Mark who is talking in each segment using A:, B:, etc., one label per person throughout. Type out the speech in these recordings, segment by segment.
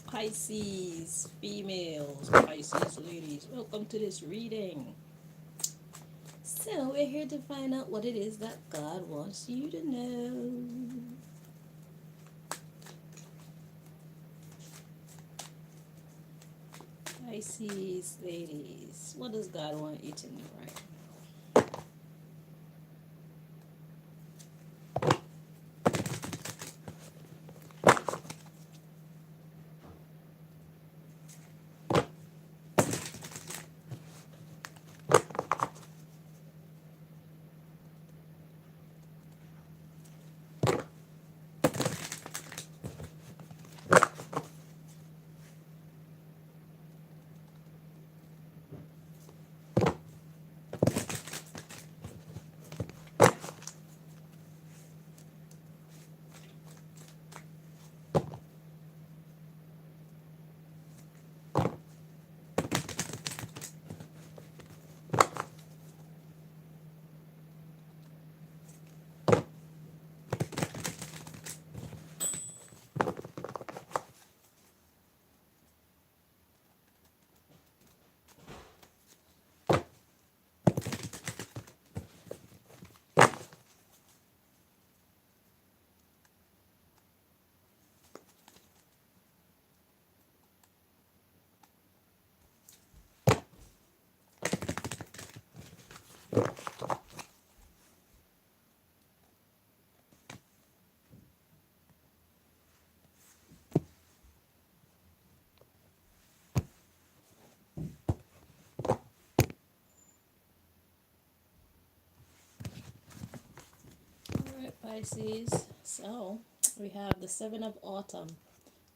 A: Pisces females, Pisces ladies, welcome to this reading. So, we're here to find out what it is that God wants you to know. Pisces ladies, what does God want you to know right now? Alright, Pisces. So, we have the Seven of Autumn.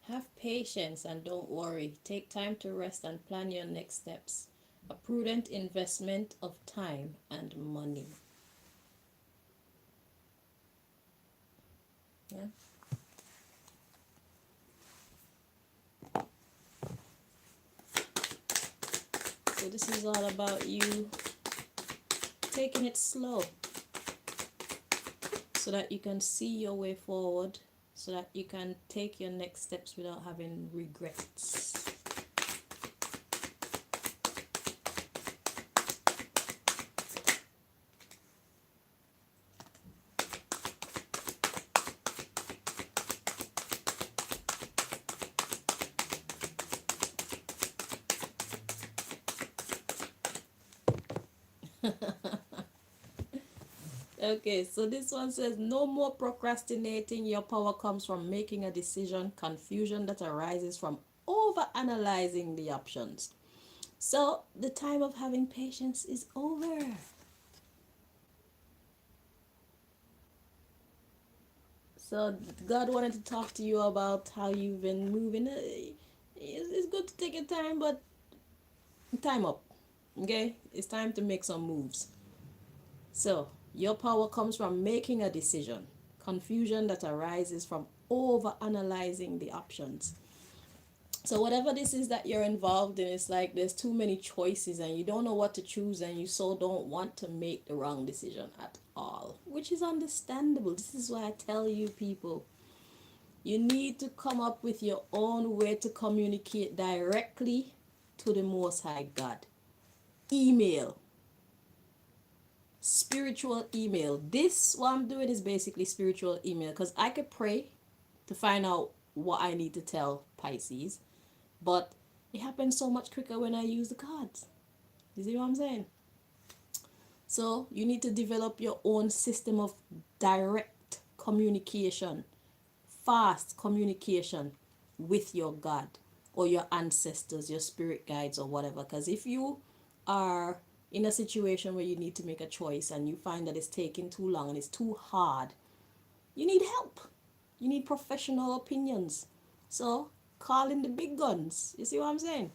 A: Have patience and don't worry. Take time to rest and plan your next steps. A prudent investment of time and money. Yeah. So this is all about you taking it slow so that you can see your way forward, so that you can take your next steps without having regrets. Okay, so this one says no more procrastinating. Your power comes from making a decision. Confusion that arises from over analyzing the options. So the time of having patience is over. So God wanted to talk to you about how you've been moving. It's good to take your time, but time up. Okay, it's time to make some moves. So your power comes from making a decision. Confusion that arises from over analyzing the options. So whatever this is that you're involved in, it's like there's too many choices and you don't know what to choose, and you so don't want to make the wrong decision at all, which is understandable. This is why I tell you people, you need to come up with your own way to communicate directly to the Most High God. Email, spiritual email. This, what I'm doing is basically spiritual email, because I could pray to find out what I need to tell Pisces, but it happens so much quicker when I use the cards. You see what I'm saying? So you need to develop your own system of direct communication, fast communication with your God or your ancestors, your spirit guides, or whatever. Because if you are in a situation where you need to make a choice and you find that it's taking too long and it's too hard, you need help. You need professional opinions. So call in the big guns. You see what I'm saying?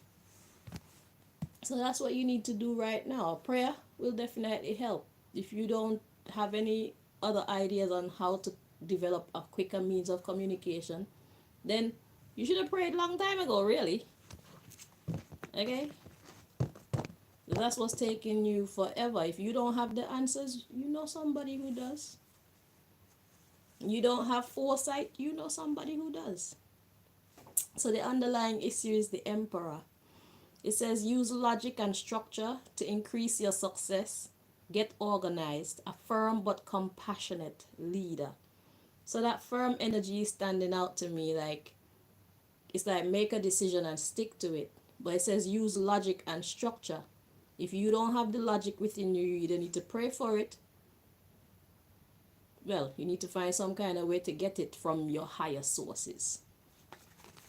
A: So that's what you need to do right now. Prayer will definitely help. If you don't have any other ideas on how to develop a quicker means of communication, then you should have prayed a long time ago, really. Okay? That's what's taking you forever. If you don't have the answers, you know somebody who does. You don't have foresight, you know somebody who does. So the underlying issue is the Emperor. It says use logic and structure to increase your success. Get organized. A firm but compassionate leader. So that firm energy is standing out to me, like it's like make a decision and stick to it. But it says use logic and structure. If you don't have the logic within you, you either need to pray for it. Well, you need to find some kind of way to get it from your higher sources.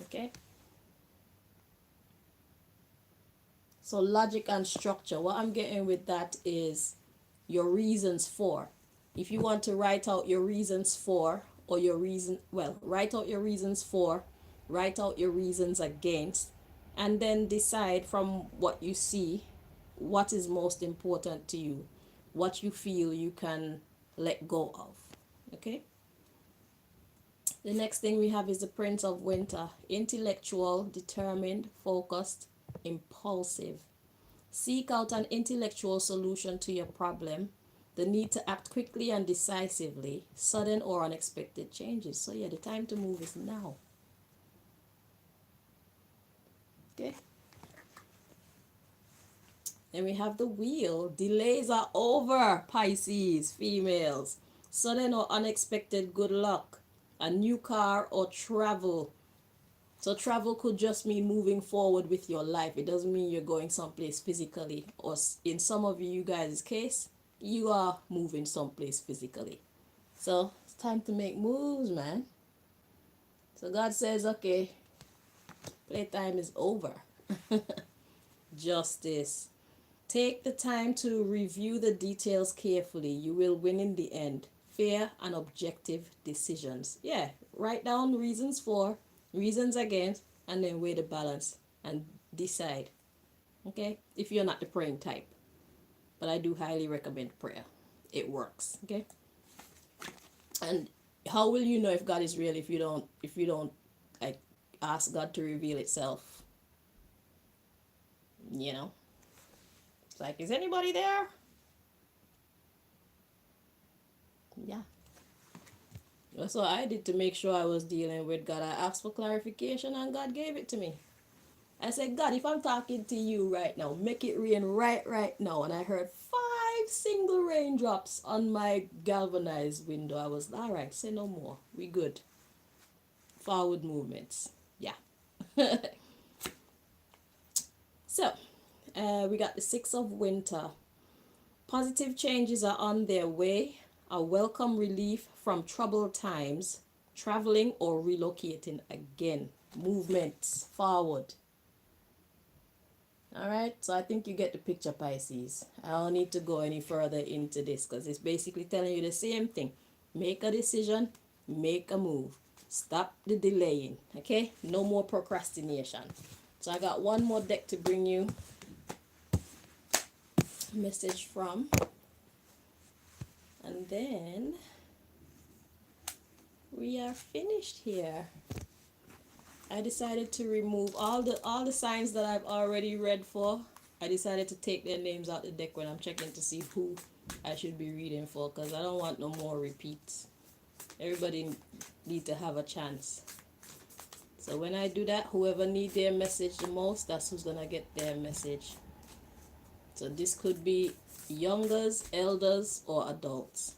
A: Okay? So logic and structure. What I'm getting with that is your reasons for. If you want to write out your reasons for, or your reason, well, write out your reasons for, write out your reasons against, and then decide from what you see what is most important to you, what you feel you can let go of. Okay? The next thing we have is the Prince of Winter. Intellectual, determined, focused, impulsive. Seek out an intellectual solution to your problem. The need to act quickly and decisively. Sudden or unexpected changes. So yeah, the time to move is now. Okay. Then we have the Wheel. Delays are over, Pisces, females. Sudden or unexpected good luck. A new car or travel. So travel could just mean moving forward with your life. It doesn't mean you're going someplace physically. Or in some of you guys' case, you are moving someplace physically. So it's time to make moves, man. So God says, okay, playtime is over. Justice. Take the time to review the details carefully. You will win in the end. Fair and objective decisions. Yeah, write down reasons for, reasons against, and then weigh the balance and decide. Okay? If you're not the praying type. But I do highly recommend prayer. It works. Okay? And how will you know if God is real if you don't like ask God to reveal itself? You know? It's like, is anybody there? Yeah. That's what I did to make sure I was dealing with God. I asked for clarification and God gave it to me. I said, God, if I'm talking to you right now, make it rain right now. And I heard 5 single raindrops on my galvanized window. I was, all right, say no more. We good. Forward movements. Yeah. So, we got the 6 of Winter. Positive changes are on their way. A welcome relief from troubled times. Traveling or relocating again. Movements forward. Alright, so I think you get the picture, Pisces. I don't need to go any further into this because it's basically telling you the same thing. Make a decision, make a move. Stop the delaying, okay? No more procrastination. So I got one more deck to bring you a message from. And then we are finished here. I decided to remove all the signs that I've already read for. I decided to take their names out the deck when I'm checking to see who I should be reading for because I don't want no more repeats. Everybody need to have a chance. So when I do that, whoever need their message the most, that's who's gonna get their message. So this could be youngers, elders, or adults.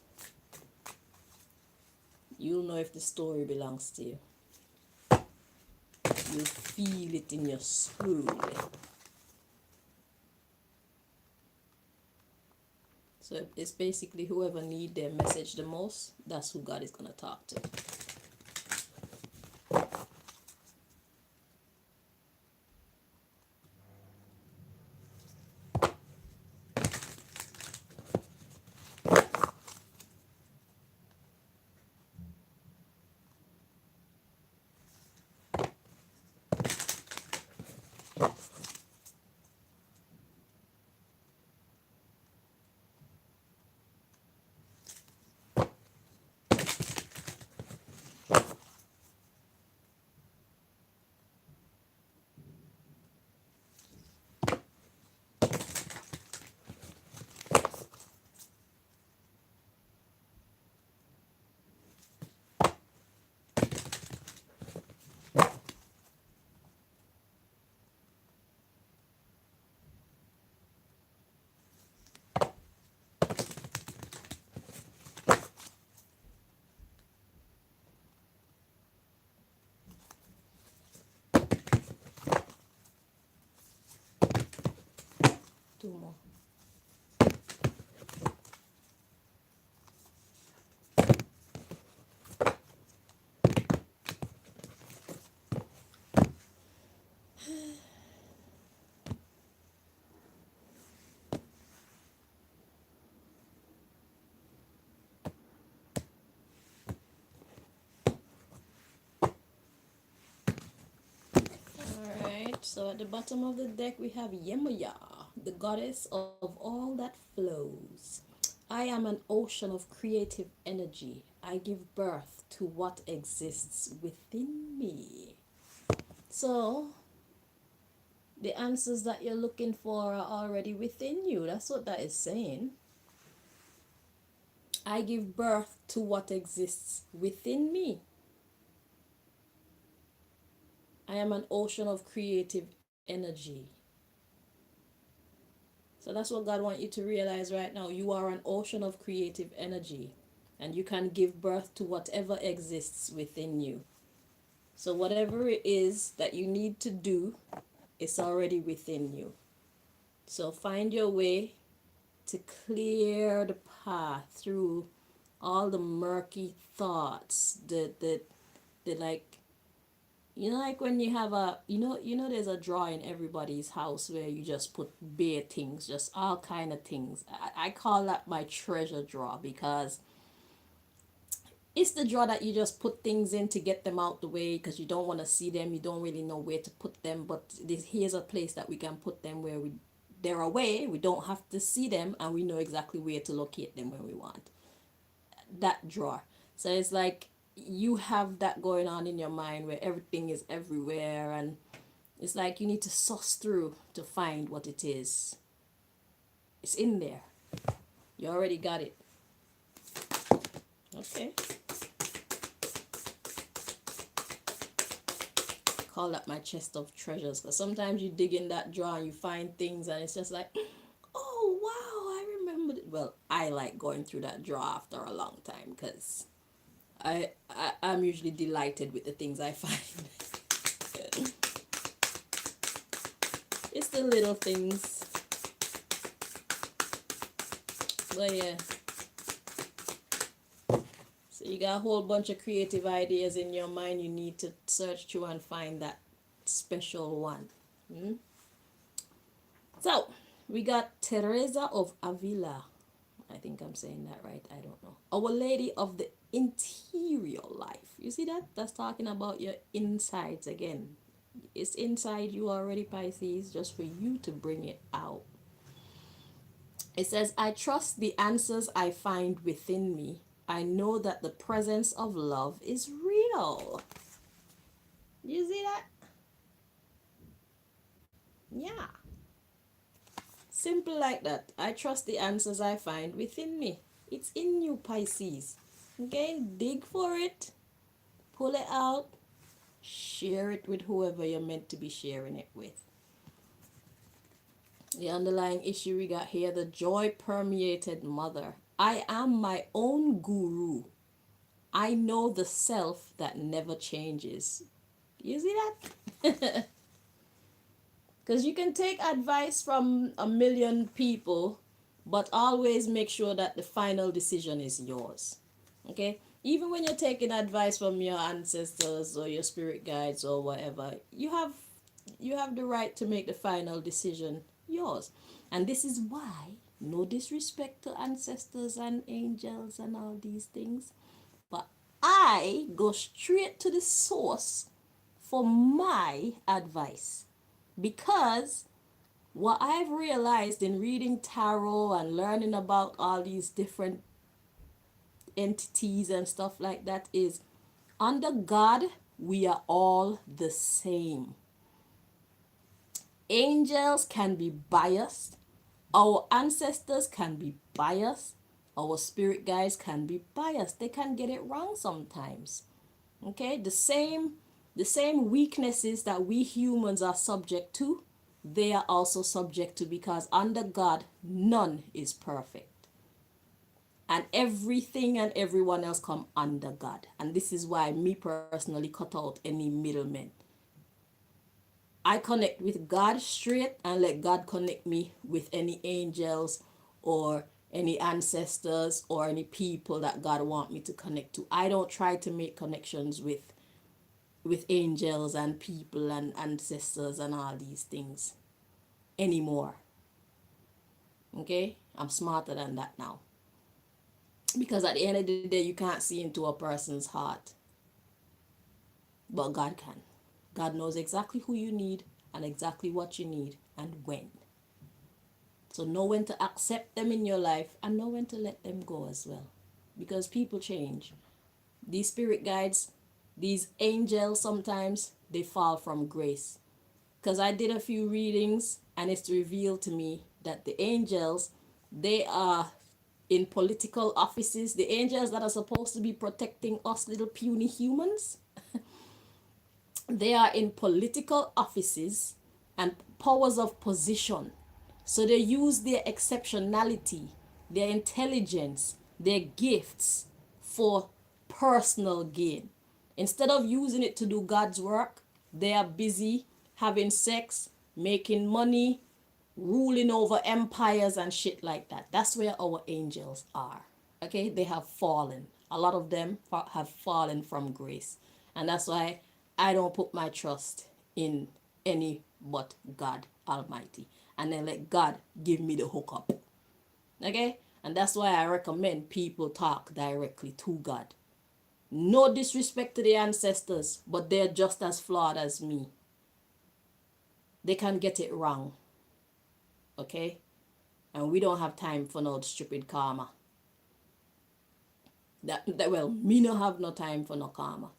A: You'll know if the story belongs to you. You'll feel it in your soul. So it's basically whoever need their message the most, that's who God is going to talk to. more. Alright, so at the bottom of the deck we have Yemaya, the goddess of all that flows. I am an ocean of creative energy. I give birth to what exists within me. So, the answers that you're looking for are already within you. That's what that is saying. I give birth to what exists within me. I am an ocean of creative energy. So that's what God wants you to realize right now. You are an ocean of creative energy, and you can give birth to whatever exists within you. So whatever it is that you need to do, it's already within you. So find your way to clear the path through all the murky thoughts, the like, like when you have a, there's a drawer in everybody's house where you just put bare things, just all kind of things. I call that my treasure drawer, because it's the drawer that you just put things in to get them out the way, because you don't want to see them, you don't really know where to put them, but here's a place that we can put them where they're away, we don't have to see them, and we know exactly where to locate them when we want. That drawer. So it's like you have that going on in your mind where everything is everywhere, and it's like you need to suss through to find what it is. It's in there. You already got it. Okay. Call that my chest of treasures, because sometimes you dig in that drawer and you find things and it's just like, oh wow, I remembered it. Well, I like going through that drawer after a long time, because I'm usually delighted with the things I find. It's the little things. But yeah. So you got a whole bunch of creative ideas in your mind. You need to search through and find that special one. So we got Teresa of Avila. I think I'm saying that right. I don't know. Our Lady of the Interior Life. You see that? That's talking about your insides again. It's inside you already, Pisces, just for you to bring it out. It says, I trust the answers I find within me. I know that the presence of love is real. You see that? Yeah. Simple like that. I trust the answers I find within me. It's in you, Pisces. Okay? Dig for it. Pull it out. Share it with whoever you're meant to be sharing it with. The underlying issue we got here, the joy permeated mother. I am my own guru. I know the self that never changes. You see that? Because you can take advice from a million people, but always make sure that the final decision is yours. Okay? Even when you're taking advice from your ancestors or your spirit guides or whatever, you have the right to make the final decision yours. And this is why, no disrespect to ancestors and angels and all these things, but I go straight to the source for my advice, because what I've realized in reading tarot and learning about all these different entities and stuff like that is, under God, we are all the same. Angels can be biased. Our ancestors can be biased. Our spirit guides can be biased. They can get it wrong sometimes. Okay? The same weaknesses that we humans are subject to, they are also subject to, because under God, none is perfect. And everything and everyone else come under God. And this is why me personally cut out any middlemen. I connect with God straight and let God connect me with any angels or any ancestors or any people that God want me to connect to. I don't try to make connections with angels and people and ancestors and all these things anymore. Okay? I'm smarter than that now. Because at the end of the day, you can't see into a person's heart. But God can. God knows exactly who you need and exactly what you need and when. So know when to accept them in your life and know when to let them go as well. Because people change. These spirit guides, these angels, sometimes they fall from grace. Because I did a few readings and it's revealed to me that the angels, they are in political offices. The angels that are supposed to be protecting us little puny humans, they are in political offices and powers of position. So they use their exceptionality, their intelligence, their gifts for personal gain. Instead of using it to do God's work, they are busy having sex, making money, ruling over empires and shit like that. That's where our angels are. Okay? They have fallen. A lot of them have fallen from grace. And that's why I don't put my trust in any but God Almighty. And then let God give me the hookup. Okay? And that's why I recommend people talk directly to God. No disrespect to the ancestors, but they're just as flawed as me. They can get it wrong. Okay? And we don't have time for no stupid karma. That well, me no have no time for no karma.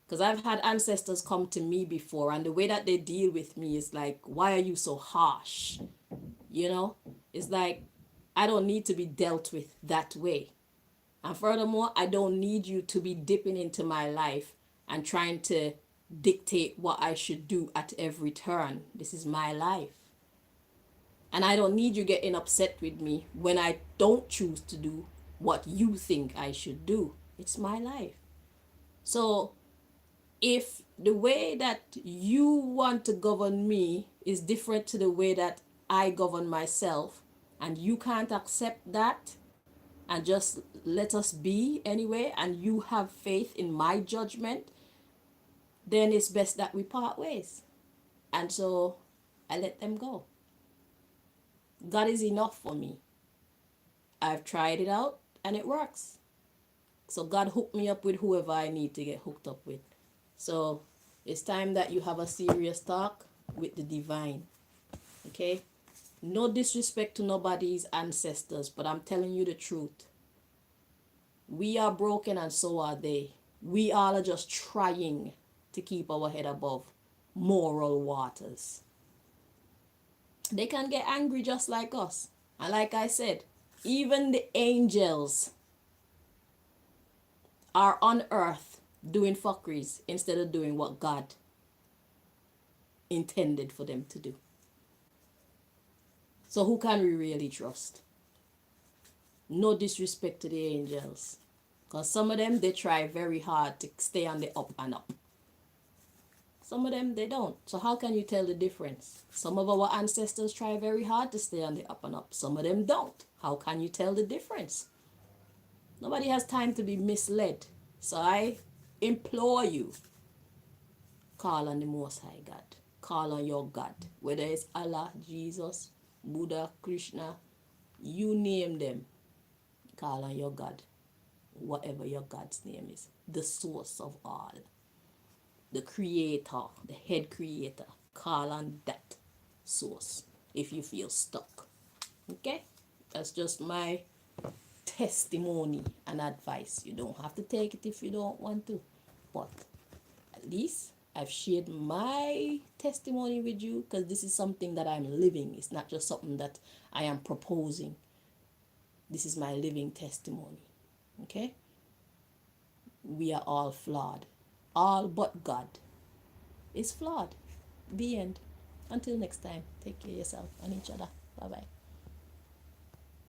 A: Because I've had ancestors come to me before, and the way that they deal with me is like, why are you so harsh? You know? It's like, I don't need to be dealt with that way. And furthermore, I don't need you to be dipping into my life and trying to dictate what I should do at every turn. This is my life. And I don't need you getting upset with me when I don't choose to do what you think I should do. It's my life. So if the way that you want to govern me is different to the way that I govern myself, and you can't accept that and just let us be anyway, and you have faith in my judgment, then it's best that we part ways. And so I let them go. God is enough for me. I've tried it out and it works. So God hooked me up with whoever I need to get hooked up with. So it's time that you have a serious talk with the divine. Okay? No disrespect to nobody's ancestors, but I'm telling you the truth. We are broken and so are they. We all are just trying to keep our head above moral waters. They can get angry just like us. And like I said, even the angels are on earth doing fuckeries instead of doing what God intended for them to do. So who can we really trust? No disrespect to the angels. Because some of them, they try very hard to stay on the up and up. Some of them, they don't. So how can you tell the difference? Some of our ancestors try very hard to stay on the up and up. Some of them don't. How can you tell the difference? Nobody has time to be misled. So I implore you, call on the Most High God. Call on your God. Whether it's Allah, Jesus, Buddha, Krishna, you name them. Call on your God. Whatever your God's name is. The source of all. The creator, the head creator. Call on that source if you feel stuck. Okay? That's just my testimony and advice. You don't have to take it if you don't want to. But at least I've shared my testimony with you because this is something that I'm living. It's not just something that I am proposing. This is my living testimony. Okay? We are all flawed. All but God is flawed. The end. Until next time, take care of yourself and each other. Bye-bye.